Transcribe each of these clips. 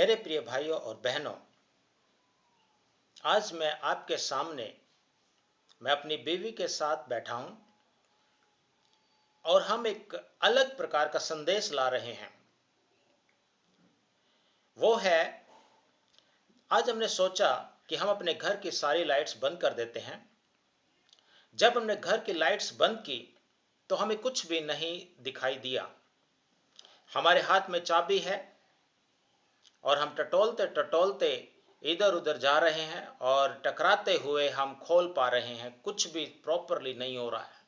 मेरे प्रिय भाइयों और बहनों, आज मैं अपनी बीवी के साथ बैठा हूं और हम एक अलग प्रकार का संदेश ला रहे हैं। वो है, आज हमने सोचा कि हम अपने घर की सारी लाइट्स बंद कर देते हैं। जब हमने घर की लाइट्स बंद की तो हमें कुछ भी नहीं दिखाई दिया। हमारे हाथ में चाबी है और हम टटोलते टटोलते इधर उधर जा रहे हैं और टकराते हुए हम खोल पा रहे हैं। कुछ भी प्रॉपरली नहीं हो रहा है।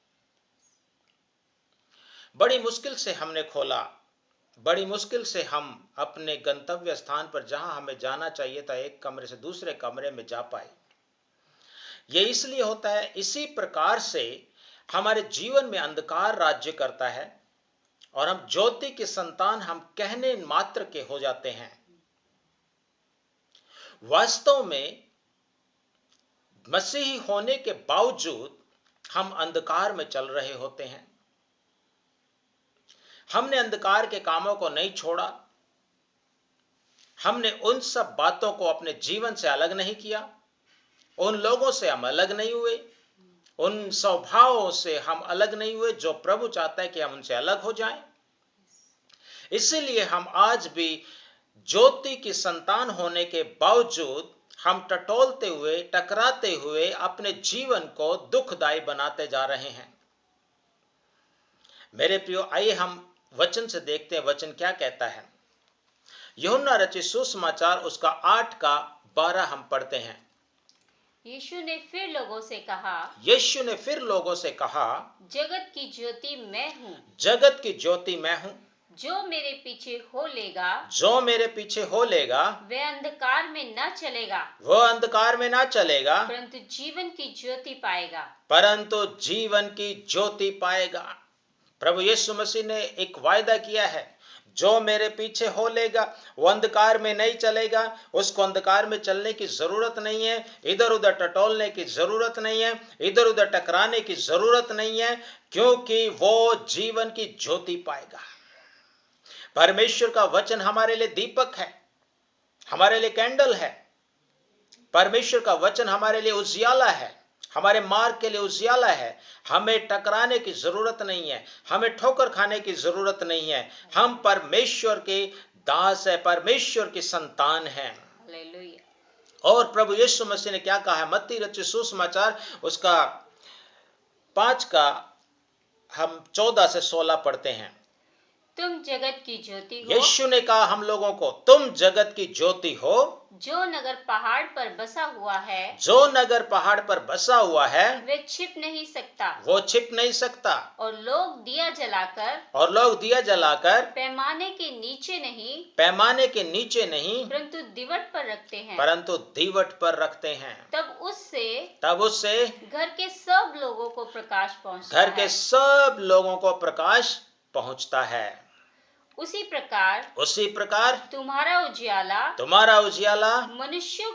बड़ी मुश्किल से हमने खोला, बड़ी मुश्किल से हम अपने गंतव्य स्थान पर, जहां हमें जाना चाहिए था, एक कमरे से दूसरे कमरे में जा पाए। यह इसलिए होता है, इसी प्रकार से हमारे जीवन में अंधकार राज्य करता है और हम ज्योति की संतान, हम कहने मात्र के हो जाते हैं। वास्तव में मसीही होने के बावजूद हम अंधकार में चल रहे होते हैं। हमने अंधकार के कामों को नहीं छोड़ा। हमने उन सब बातों को अपने जीवन से अलग नहीं किया। उन लोगों से हम अलग नहीं हुए। उन स्वभावों से हम अलग नहीं हुए जो प्रभु चाहता है कि हम उनसे अलग हो जाएं। इसीलिए हम आज भी ज्योति की संतान होने के बावजूद हम टटोलते हुए, टकराते हुए अपने जीवन को दुखदायी बनाते जा रहे हैं। मेरे प्रियो, आइए हम वचन से देखते हैं वचन क्या कहता है। यूहन्ना रचित सुसमाचार उसका 8-12 हम पढ़ते हैं। यीशु ने फिर लोगों से कहा, जगत की ज्योति मैं हूँ। जगत की ज्योति मैं हूँ। जो मेरे पीछे हो लेगा, वह अंधकार में न चलेगा, परंतु जीवन की ज्योति पाएगा। प्रभु यीशु मसीह ने एक वायदा किया है, जो मेरे पीछे हो लेगा वो अंधकार में नहीं चलेगा। उसको अंधकार में चलने की जरूरत नहीं है, इधर उधर टटोलने की जरूरत नहीं है, इधर उधर टकराने की जरूरत नहीं है, क्योंकि वो जीवन की ज्योति पाएगा। परमेश्वर का वचन हमारे लिए दीपक है, हमारे लिए कैंडल है। परमेश्वर का वचन हमारे लिए उजियाला है, हमारे मार्ग के लिए उजियाला है। हमें टकराने की जरूरत नहीं है, हमें ठोकर खाने की जरूरत नहीं है। हम परमेश्वर के दास है, परमेश्वर की संतान हैं। और प्रभु यीशु मसीह ने क्या कहा है? मत्ती रचित सुसमाचार उसका 5 का हम 14 से 16 पढ़ते हैं। तुम जगत की ज्योति हो। यीशु ने कहा हम लोगों को, तुम जगत की ज्योति हो। जो नगर पहाड़ पर बसा हुआ है, वे छिप नहीं सकता। और लोग दिया जलाकर पैमाने के नीचे नहीं, परंतु दीवट पर रखते हैं। तब उससे घर के सब लोगों को प्रकाश पहुंचता है। उसी प्रकार तुम्हारा उजियाला मनुष्यों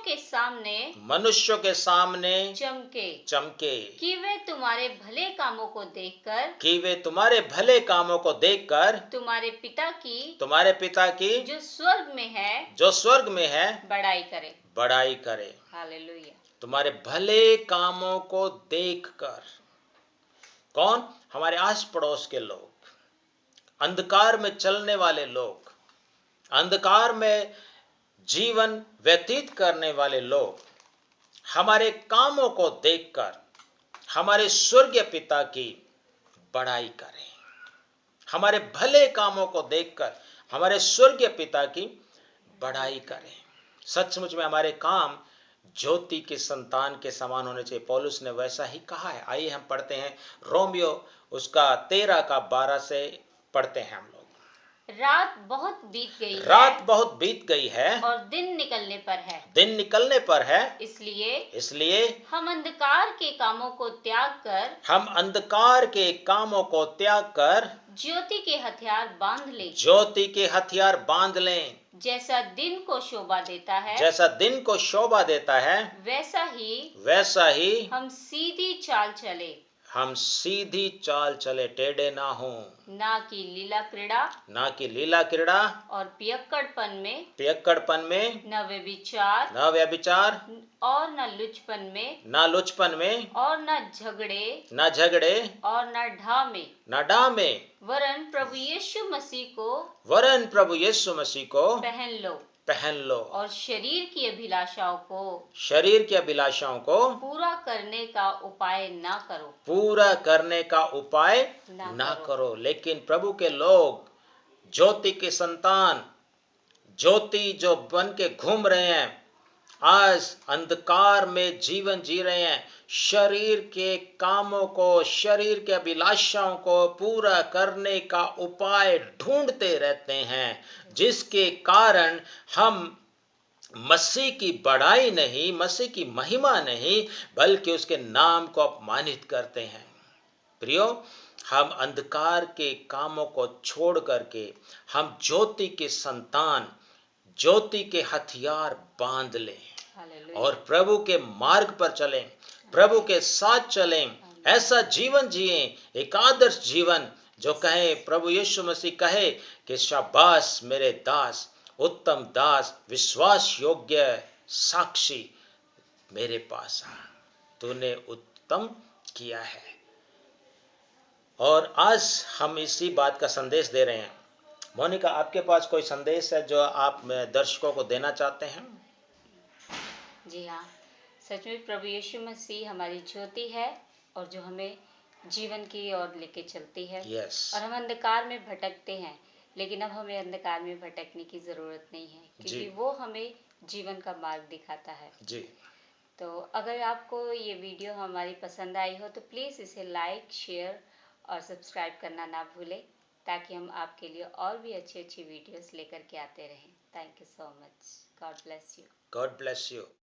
के सामने चमके, कि वे तुम्हारे भले कामों को देखकर तुम्हारे पिता की जो स्वर्ग में है बड़ाई करे। हालेलुया। तुम्हारे भले कामों को देखकर। कौन? हमारे आस पड़ोस के लोग, अंधकार में चलने वाले लोग, अंधकार में जीवन व्यतीत करने वाले लोग हमारे कामों को देखकर हमारे स्वर्गीय पिता की बड़ाई करें। हमारे भले कामों को देखकर हमारे स्वर्गीय पिता की बड़ाई करें। सचमुच में हमारे काम ज्योति की संतान के समान होने चाहिए। पौलुस ने वैसा ही कहा है। आइए हम पढ़ते हैं रोमियो उसका 13-12 से पढ़ते हैं हम लोग। रात बहुत बीत गई है और दिन निकलने पर है। इसलिए हम अंधकार के कामों को त्याग कर ज्योति के हथियार बांध लें। जैसा दिन को शोभा देता है, वैसा ही हम सीधी चाल हम सीधी चाल चले, टेढ़े ना हो। ना कि लीला क्रीड़ा, ना कि लीला क्रीड़ा और पियक्कड़पन में, न व्यभिचार, न व्यभिचार और न लुचपन में, और न झगड़े, और न ढा में, वरन प्रभु यीशु मसीह को पहन लो, और शरीर की अभिलाषाओं को पूरा करने का उपाय ना करो। लेकिन प्रभु के लोग, ज्योति के संतान, ज्योति जो बन के घूम रहे हैं, आज अंधकार में जीवन जी रहे हैं, शरीर के कामों को, शरीर के अभिलाषाओं को पूरा करने का उपाय ढूंढते रहते हैं, जिसके कारण हम मसीह की बड़ाई नहीं, मसीह की महिमा नहीं, बल्कि उसके नाम को अपमानित करते हैं। प्रियो, हम अंधकार के कामों को छोड़ करके हम ज्योति के संतान, ज्योति के हथियार बांध लें और प्रभु के मार्ग पर चलें, प्रभु के साथ चलें, ऐसा जीवन जिए, एक आदर्श जीवन जो कहे, प्रभु यीशु मसीह कहे कि शाबाश मेरे दास, उत्तम दास, विश्वास योग्य साक्षी, मेरे पास आ, तूने उत्तम किया है। और आज हम इसी बात का संदेश दे रहे हैं। मोनिका, आपके पास कोई संदेश है जो आप दर्शकों को देना चाहते हैं? जी हाँ, सच में प्रभु यीशु मसीह हमारी ज्योति है और जो हमें जीवन की ओर लेके चलती है। और हम अंधकार में भटकते हैं, लेकिन अब हमें अंधकार में भटकने की जरूरत नहीं है, क्योंकि वो हमें जीवन का मार्ग दिखाता है। जी। तो अगर आपको ये वीडियो हमारी पसंद आई हो तो प्लीज़ इसे लाइक, शेयर और सब्सक्राइब करना ना भूलें, ताकि हम आपके लिए और भी अच्छी वीडियोस लेकर के आते रहें। Thank you so much. God bless you. God bless you.